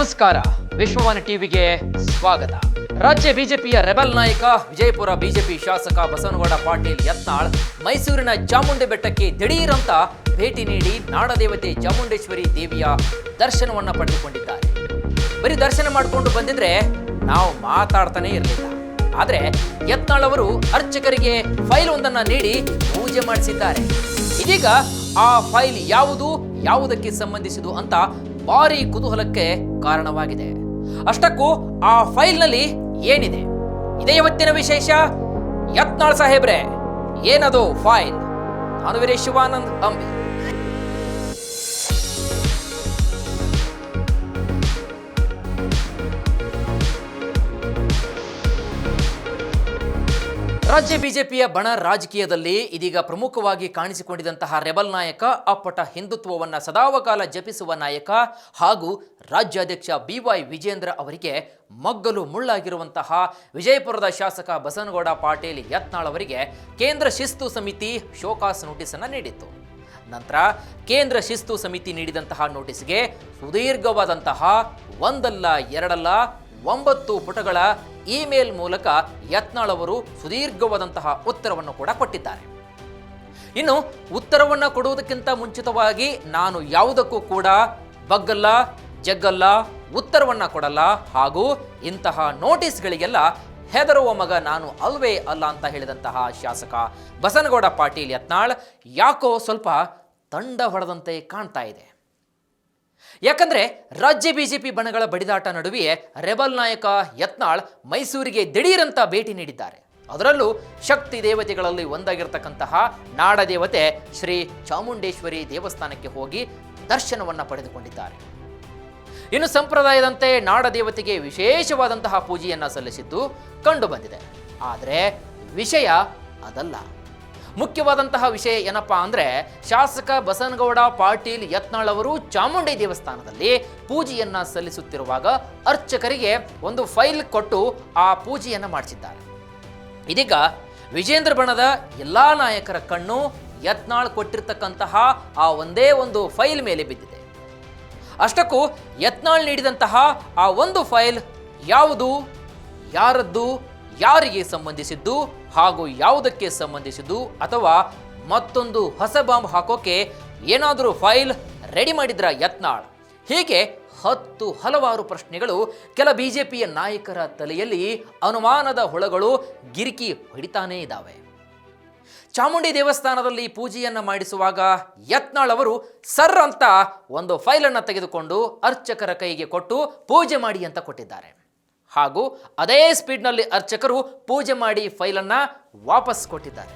ನಮಸ್ಕಾರ, ವಿಶ್ವವಾಣಿ ಟಿವಿಗೆ ಸ್ವಾಗತ. ರಾಜ್ಯ ಬಿಜೆಪಿಯ ರೆಬಲ್ ನಾಯಕ, ವಿಜಯಪುರ ಬಿಜೆಪಿ ಶಾಸಕ ಬಸನಗೌಡ ಪಾಟೀಲ್ ಯತ್ನಾಳ್ ಮೈಸೂರಿನ ಚಾಮುಂಡಿ ಬೆಟ್ಟಕ್ಕೆ ದಿಢೀರಂತ ಭೇಟಿ ನೀಡಿ ನಾಡದೇವತೆ ಚಾಮುಂಡೇಶ್ವರಿ ದೇವಿಯ ದರ್ಶನವನ್ನ ಪಡೆದುಕೊಂಡಿದ್ದಾರೆ. ಬರೀ ದರ್ಶನ ಮಾಡಿಕೊಂಡು ಬಂದಿದ್ರೆ ನಾವು ಮಾತಾಡ್ತಾನೆ ಇರಲಿಲ್ಲ. ಆದರೆ ಯತ್ನಾಳ್ ಅವರು ಅರ್ಚಕರಿಗೆ ಫೈಲ್ ಒಂದನ್ನ ನೀಡಿ ಪೂಜೆ ಮಾಡಿಸಿದ್ದಾರೆ. ಇದೀಗ ಆ ಫೈಲ್ ಯಾವುದು, ಯಾವುದಕ್ಕೆ ಸಂಬಂಧಿಸಿದು ಅಂತ ಭಾರಿ ಕುತೂಹಲಕ್ಕೆ ಕಾರಣವಾಗಿದೆ. ಅಷ್ಟಕ್ಕೂ ಆ ಫೈಲ್ನಲ್ಲಿ ಏನಿದೆ, ಇದೇ ಇವತ್ತಿನ ವಿಶೇಷ. ಯತ್ನಾಳ್ ಸಾಹೇಬ್ರೆ, ಏನದು ಫೈಲ್? ನಾನು ವೀರೇಶ್ ಶಿವಾನಂದ್ ಅಂಬಿ. ರಾಜ್ಯ ಬಿಜೆಪಿಯ ಬಣ ರಾಜಕೀಯದಲ್ಲಿ ಇದೀಗ ಪ್ರಮುಖವಾಗಿ ಕಾಣಿಸಿಕೊಂಡಿದ್ದಂತಹ ರೆಬಲ್ ನಾಯಕ, ಅಪ್ಪಟ ಹಿಂದುತ್ವವನ್ನು ಸದಾವಕಾಲ ಜಪಿಸುವ ನಾಯಕ ಹಾಗೂ ರಾಜ್ಯಾಧ್ಯಕ್ಷ BY ವಿಜೇಂದ್ರ ಅವರಿಗೆ ಮಗ್ಗಲು ಮುಳ್ಳಾಗಿರುವಂತಹ ವಿಜಯಪುರದ ಶಾಸಕ ಬಸನಗೌಡ ಪಾಟೀಲ್ ಯತ್ನಾಳ್ ಅವರಿಗೆ ಕೇಂದ್ರ ಶಿಸ್ತು ಸಮಿತಿ ಶೋಕಾಸ್ ನೋಟಿಸ್ ಅನ್ನು ನೀಡಿತ್ತು. ನಂತರ ಕೇಂದ್ರ ಶಿಸ್ತು ಸಮಿತಿ ನೀಡಿದಂತಹ ನೋಟಿಸ್ಗೆ ಸುದೀರ್ಘವಾದಂತಹ ಒಂದಲ್ಲ ಎರಡಲ್ಲ 9 ಪುಟಗಳ ಇಮೇಲ್ ಮೂಲಕ ಯತ್ನಾಳ್ ಅವರು ಸುದೀರ್ಘವಾದಂತಹ ಉತ್ತರವನ್ನು ಕೂಡ ಕೊಟ್ಟಿದ್ದಾರೆ. ಇನ್ನು ಉತ್ತರವನ್ನು ಕೊಡುವುದಕ್ಕಿಂತ ಮುಂಚಿತವಾಗಿ ನಾನು ಯಾವುದಕ್ಕೂ ಕೂಡ ಬಗ್ಗಲ್ಲ, ಜಗ್ಗಲ್ಲ, ಉತ್ತರವನ್ನ ಕೊಡಲ್ಲ, ಹಾಗೂ ಇಂತಹ ನೋಟಿಸ್ಗಳಿಗೆಲ್ಲ ಹೆದರುವ ಮಗ ನಾನು ಅಲ್ವೇ ಅಲ್ಲ ಅಂತ ಹೇಳಿದಂತಹ ಶಾಸಕ ಬಸನಗೌಡ ಪಾಟೀಲ್ ಯತ್ನಾಳ್ ಯಾಕೋ ಸ್ವಲ್ಪ ತಂಡ ಹೊಡೆದಂತೆ ಕಾಣ್ತಾ ಇದೆ. ಯಾಕಂದ್ರೆ ರಾಜ್ಯ ಬಿಜೆಪಿ ಬಣಗಳ ಬಡಿದಾಟ ನಡುವೆಯೇ ರೆಬಲ್ ನಾಯಕ ಯತ್ನಾಳ್ ಮೈಸೂರಿಗೆ ದಿಢೀರಂತ ಭೇಟಿ ನೀಡಿದ್ದಾರೆ. ಅದರಲ್ಲೂ ಶಕ್ತಿ ದೇವತೆಗಳಲ್ಲಿ ಒಂದಾಗಿರ್ತಕ್ಕಂತಹ ನಾಡದೇವತೆ ಶ್ರೀ ಚಾಮುಂಡೇಶ್ವರಿ ದೇವಸ್ಥಾನಕ್ಕೆ ಹೋಗಿ ದರ್ಶನವನ್ನ ಪಡೆದುಕೊಂಡಿದ್ದಾರೆ. ಇನ್ನು ಸಂಪ್ರದಾಯದಂತೆ ನಾಡದೇವತೆಗೆ ವಿಶೇಷವಾದಂತಹ ಪೂಜೆಯನ್ನ ಸಲ್ಲಿಸಿದ್ದು ಕಂಡು ಬಂದಿದೆ. ಆದರೆ ವಿಷಯ ಅದಲ್ಲ. ಮುಖ್ಯವಾದಂತಹ ವಿಷಯ ಏನಪ್ಪಾ ಅಂದ್ರೆ, ಶಾಸಕ ಬಸನಗೌಡ ಪಾಟೀಲ್ ಯತ್ನಾಳ್ ಅವರು ಚಾಮುಂಡಿ ದೇವಸ್ಥಾನದಲ್ಲಿ ಪೂಜೆಯನ್ನ ಸಲ್ಲಿಸುತ್ತಿರುವಾಗ ಅರ್ಚಕರಿಗೆ ಒಂದು ಫೈಲ್ ಕೊಟ್ಟು ಆ ಪೂಜೆಯನ್ನ ಮಾಡಿಸಿದ್ದಾರೆ. ಇದೀಗ ವಿಜೇಂದ್ರ ಬಣದ ಎಲ್ಲಾ ನಾಯಕರ ಕಣ್ಣು ಯತ್ನಾಳ್ ಕೊಟ್ಟಿರ್ತಕ್ಕಂತಹ ಆ ಒಂದೇ ಒಂದು ಫೈಲ್ ಮೇಲೆ ಬಿದ್ದಿದೆ. ಅಷ್ಟಕ್ಕೂ ಯತ್ನಾಳ್ ನೀಡಿದಂತಹ ಆ ಒಂದು ಫೈಲ್ ಯಾವುದು, ಯಾರದ್ದು, ಯಾರಿಗೆ ಸಂಬಂಧಿಸಿದ್ದು ಹಾಗೂ ಯಾವುದಕ್ಕೆ ಸಂಬಂಧಿಸಿದ್ದು, ಅಥವಾ ಮತ್ತೊಂದು ಹೊಸ ಬಾಂಬ್ ಹಾಕೋಕೆ ಏನಾದರೂ ಫೈಲ್ ರೆಡಿ ಮಾಡಿದ್ರ ಯತ್ನಾಳ್? ಹೀಗೆ ಹಲವಾರು ಪ್ರಶ್ನೆಗಳು ಕೆಲ ಬಿಜೆಪಿಯ ನಾಯಕರ ತಲೆಯಲ್ಲಿ ಅನುಮಾನದ ಹುಳಗಳು ಗಿರಿಕಿ ಹೊಡಿತಾನೇ ಇದ್ದಾವೆ. ಚಾಮುಂಡಿ ದೇವಸ್ಥಾನದಲ್ಲಿ ಪೂಜೆಯನ್ನ ಮಾಡಿಸುವಾಗ ಯತ್ನಾಳ್ ಅವರು ಸರ್ ಅಂತ ಒಂದು ಫೈಲನ್ನು ತೆಗೆದುಕೊಂಡು ಅರ್ಚಕರ ಕೈಗೆ ಕೊಟ್ಟು ಪೂಜೆ ಮಾಡಿ ಅಂತ ಕೊಟ್ಟಿದ್ದಾರೆ. ಹಾಗೂ ಅದೇ ಸ್ಪೀಡ್ನಲ್ಲಿ ಅರ್ಚಕರು ಪೂಜೆ ಮಾಡಿ ಫೈಲನ್ನು ವಾಪಸ್ ಕೊಟ್ಟಿದ್ದಾರೆ.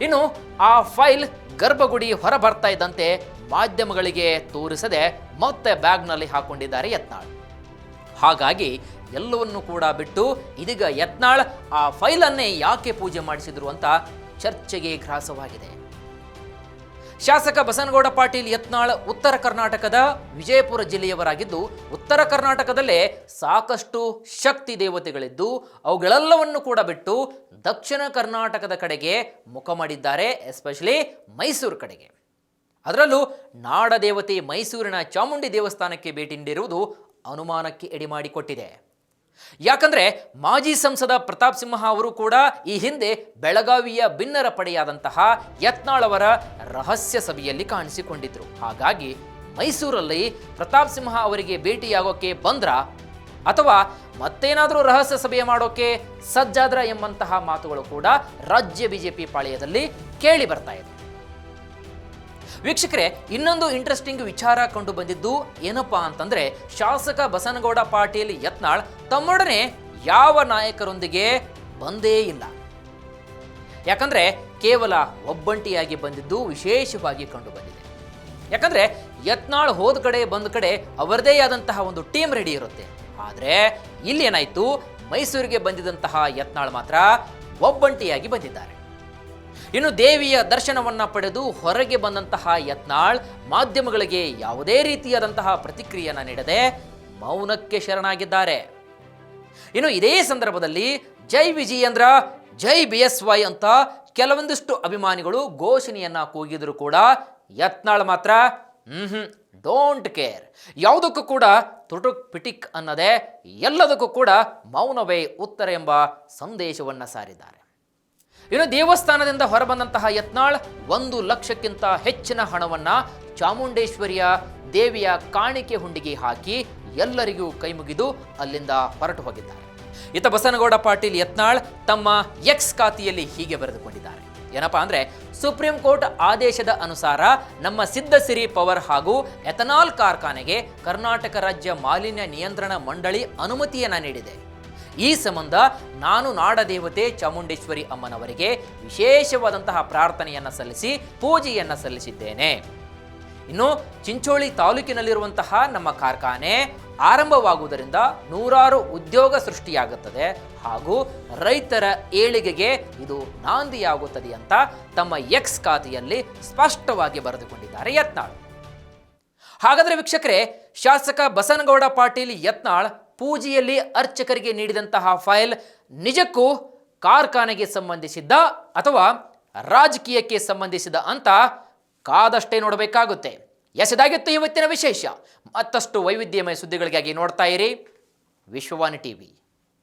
ಇನ್ನು ಆ ಫೈಲ್ ಗರ್ಭಗುಡಿ ಹೊರ ಬರ್ತಾ ಇದ್ದಂತೆ ಮಾಧ್ಯಮಗಳಿಗೆ ತೋರಿಸದೆ ಮತ್ತೆ ಬ್ಯಾಗ್ನಲ್ಲಿ ಹಾಕೊಂಡಿದ್ದಾರೆ ಯತ್ನಾಳ್. ಹಾಗಾಗಿ ಎಲ್ಲವನ್ನೂ ಕೂಡ ಬಿಟ್ಟು ಇದೀಗ ಯತ್ನಾಳ್ ಆ ಫೈಲನ್ನೇ ಯಾಕೆ ಪೂಜೆ ಮಾಡಿಸಿದ್ರು ಅಂತ ಚರ್ಚೆಗೆ ಗ್ರಾಸವಾಗಿದೆ. ಶಾಸಕ ಬಸನಗೌಡ ಪಾಟೀಲ್ ಯತ್ನಾಳ್ ಉತ್ತರ ಕರ್ನಾಟಕದ ವಿಜಯಪುರ ಜಿಲ್ಲೆಯವರಾಗಿದ್ದು, ಉತ್ತರ ಕರ್ನಾಟಕದಲ್ಲೇ ಸಾಕಷ್ಟು ಶಕ್ತಿ ದೇವತೆಗಳಿದ್ದು ಅವುಗಳೆಲ್ಲವನ್ನು ಕೂಡ ಬಿಟ್ಟು ದಕ್ಷಿಣ ಕರ್ನಾಟಕದ ಕಡೆಗೆ ಮುಖ ಮಾಡಿದ್ದಾರೆ, ಎಸ್ಪೆಷಲಿ ಮೈಸೂರು ಕಡೆಗೆ. ಅದರಲ್ಲೂ ನಾಡದೇವತೆ ಮೈಸೂರಿನ ಚಾಮುಂಡಿ ದೇವಸ್ಥಾನಕ್ಕೆ ಭೇಟಿ ನೀಡಿರುವುದು ಅನುಮಾನಕ್ಕೆ ಎಡೆಮಾಡಿಕೊಟ್ಟಿದೆ. ಯಾಕಂದ್ರೆ ಮಾಜಿ ಸಂಸದ ಪ್ರತಾಪ್ ಸಿಂಹ ಅವರು ಕೂಡ ಈ ಹಿಂದೆ ಬೆಳಗಾವಿಯ ಭಿನ್ನರ ಪಡೆಯಾದಂತಹ ಯತ್ನಾಳ್ ಅವರ ರಹಸ್ಯ ಸಭೆಯಲ್ಲಿ ಕಾಣಿಸಿಕೊಂಡಿದ್ರು. ಹಾಗಾಗಿ ಮೈಸೂರಲ್ಲಿ ಪ್ರತಾಪ್ ಸಿಂಹ ಅವರಿಗೆ ಭೇಟಿಯಾಗೋಕೆ ಬಂದ್ರ ಅಥವಾ ಮತ್ತೇನಾದರೂ ರಹಸ್ಯ ಸಭೆ ಮಾಡೋಕೆ ಸಜ್ಜಾದ್ರ ಎಂಬಂತಹ ಮಾತುಗಳು ಕೂಡ ರಾಜ್ಯ ಬಿಜೆಪಿ ಪಾಳೆಯದಲ್ಲಿ ಕೇಳಿ ಬರ್ತಾ ಇದೆ. ವೀಕ್ಷಕರೇ, ಇನ್ನೊಂದು ಇಂಟ್ರೆಸ್ಟಿಂಗ್ ವಿಚಾರ ಕಂಡು ಬಂದಿದ್ದು ಏನಪ್ಪಾ ಅಂತಂದ್ರೆ, ಶಾಸಕ ಬಸನಗೌಡ ಪಾಟೀಲ್ ಯತ್ನಾಳ್ ತಮ್ಮೊಡನೆ ಯಾವ ನಾಯಕರೊಂದಿಗೆ ಬಂದೇ ಇಲ್ಲ. ಯಾಕಂದ್ರೆ ಕೇವಲ ಒಬ್ಬಂಟಿಯಾಗಿ ಬಂದಿದ್ದು ವಿಶೇಷವಾಗಿ ಕಂಡು ಬಂದಿದೆ. ಯಾಕಂದ್ರೆ ಯತ್ನಾಳ್ ಹೋದ ಕಡೆ ಬಂದ ಕಡೆ ಅವರದೇ ಆದಂತಹ ಒಂದು ಟೀಮ್ ರೆಡಿ ಇರುತ್ತೆ. ಆದ್ರೆ ಇಲ್ಲೇನಾಯ್ತು, ಮೈಸೂರಿಗೆ ಬಂದಿದ್ದಂತಹ ಯತ್ನಾಳ್ ಮಾತ್ರ ಒಬ್ಬಂಟಿಯಾಗಿ ಬಂದಿದ್ದಾರೆ. ಇನ್ನು ದೇವಿಯ ದರ್ಶನವನ್ನ ಪಡೆದು ಹೊರಗೆ ಬಂದಂತಹ ಯತ್ನಾಳ್ ಮಾಧ್ಯಮಗಳಿಗೆ ಯಾವುದೇ ರೀತಿಯಾದಂತಹ ಪ್ರತಿಕ್ರಿಯೆಯನ್ನು ನೀಡದೆ ಮೌನಕ್ಕೆ ಶರಣಾಗಿದ್ದಾರೆ. ಇನ್ನು ಇದೇ ಸಂದರ್ಭದಲ್ಲಿ ಜೈ ವಿಜಯೇಂದ್ರ, ಜೈ BSY ಅಂತ ಕೆಲವೊಂದಿಷ್ಟು ಅಭಿಮಾನಿಗಳು ಘೋಷಣೆಯನ್ನ ಕೂಗಿದ್ರು ಕೂಡ ಯತ್ನಾಳ್ ಮಾತ್ರ ಡೋಂಟ್ ಕೇರ್. ಯಾವುದಕ್ಕೂ ಕೂಡ ತುಟುಕ್ ಪಿಟಿಕ್ ಅನ್ನದೇ ಎಲ್ಲದಕ್ಕೂ ಕೂಡ ಮೌನವೇ ಉತ್ತರ ಎಂಬ ಸಂದೇಶವನ್ನು ಸಾರಿದ್ದಾರೆ. ಇನ್ನು ದೇವಸ್ಥಾನದಿಂದ ಹೊರಬಂದಂತಹ ಯತ್ನಾಳ್ 1 ಲಕ್ಷಕ್ಕಿಂತ ಹೆಚ್ಚಿನ ಹಣವನ್ನು ಚಾಮುಂಡೇಶ್ವರಿಯ ದೇವಿಯ ಕಾಣಿಕೆ ಹುಂಡಿಗೆ ಹಾಕಿ ಎಲ್ಲರಿಗೂ ಕೈಮುಗಿದು ಅಲ್ಲಿಂದ ಹೊರಟು ಹೋಗಿದ್ದಾರೆ. ಇತ್ತ ಬಸನಗೌಡ ಪಾಟೀಲ್ ಯತ್ನಾಳ್ ತಮ್ಮ ಎಕ್ಸ್ ಖಾತೆಯಲ್ಲಿ ಹೀಗೆ ಬರೆದುಕೊಂಡಿದ್ದಾರೆ. ಏನಪ್ಪಾ ಅಂದ್ರೆ, ಸುಪ್ರೀಂ ಕೋರ್ಟ್ ಆದೇಶದ ಅನುಸಾರ ನಮ್ಮ ಸಿದ್ಧಸಿರಿ ಪವರ್ ಹಾಗೂ ಎಥನಾಲ್ ಕಾರ್ಖಾನೆಗೆ ಕರ್ನಾಟಕ ರಾಜ್ಯ ಮಾಲಿನ್ಯ ನಿಯಂತ್ರಣ ಮಂಡಳಿ ಅನುಮತಿಯನ್ನ ನೀಡಿದೆ. ಈ ಸಂಬಂಧ ನಾನು ನಾಡದೇವತೆ ಚಾಮುಂಡೇಶ್ವರಿ ಅಮ್ಮನವರಿಗೆ ವಿಶೇಷವಾದಂತಹ ಪ್ರಾರ್ಥನೆಯನ್ನು ಸಲ್ಲಿಸಿ ಪೂಜೆಯನ್ನು ಸಲ್ಲಿಸಿದ್ದೇನೆ. ಇನ್ನು ಚಿಂಚೋಳಿ ತಾಲೂಕಿನಲ್ಲಿರುವಂತಹ ನಮ್ಮ ಕಾರ್ಖಾನೆ ಆರಂಭವಾಗುವುದರಿಂದ 100 ಉದ್ಯೋಗ ಸೃಷ್ಟಿಯಾಗುತ್ತದೆ ಹಾಗೂ ರೈತರ ಏಳಿಗೆಗೆ ಇದು ನಾಂದಿಯಾಗುತ್ತದೆ ಅಂತ ತಮ್ಮ ಎಕ್ಸ್ ಖಾತೆಯಲ್ಲಿ ಸ್ಪಷ್ಟವಾಗಿ ಬರೆದುಕೊಂಡಿದ್ದಾರೆ ಯತ್ನಾಳ್. ಹಾಗಾದರೆ ವೀಕ್ಷಕರೇ, ಶಾಸಕ ಬಸನಗೌಡ ಪಾಟೀಲ್ ಯತ್ನಾಳ್ ಪೂಜೆಯಲ್ಲಿ ಅರ್ಚಕರಿಗೆ ನೀಡಿದಂತಹ ಫೈಲ್ ನಿಜಕ್ಕೂ ಕಾರ್ಖಾನೆಗೆ ಸಂಬಂಧಿಸಿದ್ದ ಅಥವಾ ರಾಜಕೀಯಕ್ಕೆ ಸಂಬಂಧಿಸಿದ ಅಂತ ಕಾದಷ್ಟೇ ನೋಡಬೇಕಾಗುತ್ತೆ. ಇದಾಗಿತ್ತು ಇವತ್ತಿನ ವಿಶೇಷ. ಮತ್ತಷ್ಟು ವೈವಿಧ್ಯಮಯ ಸುದ್ದಿಗಳಿಗಾಗಿ ನೋಡ್ತಾ ಇರಿ ವಿಶ್ವವಾಣಿ ಟಿವಿ.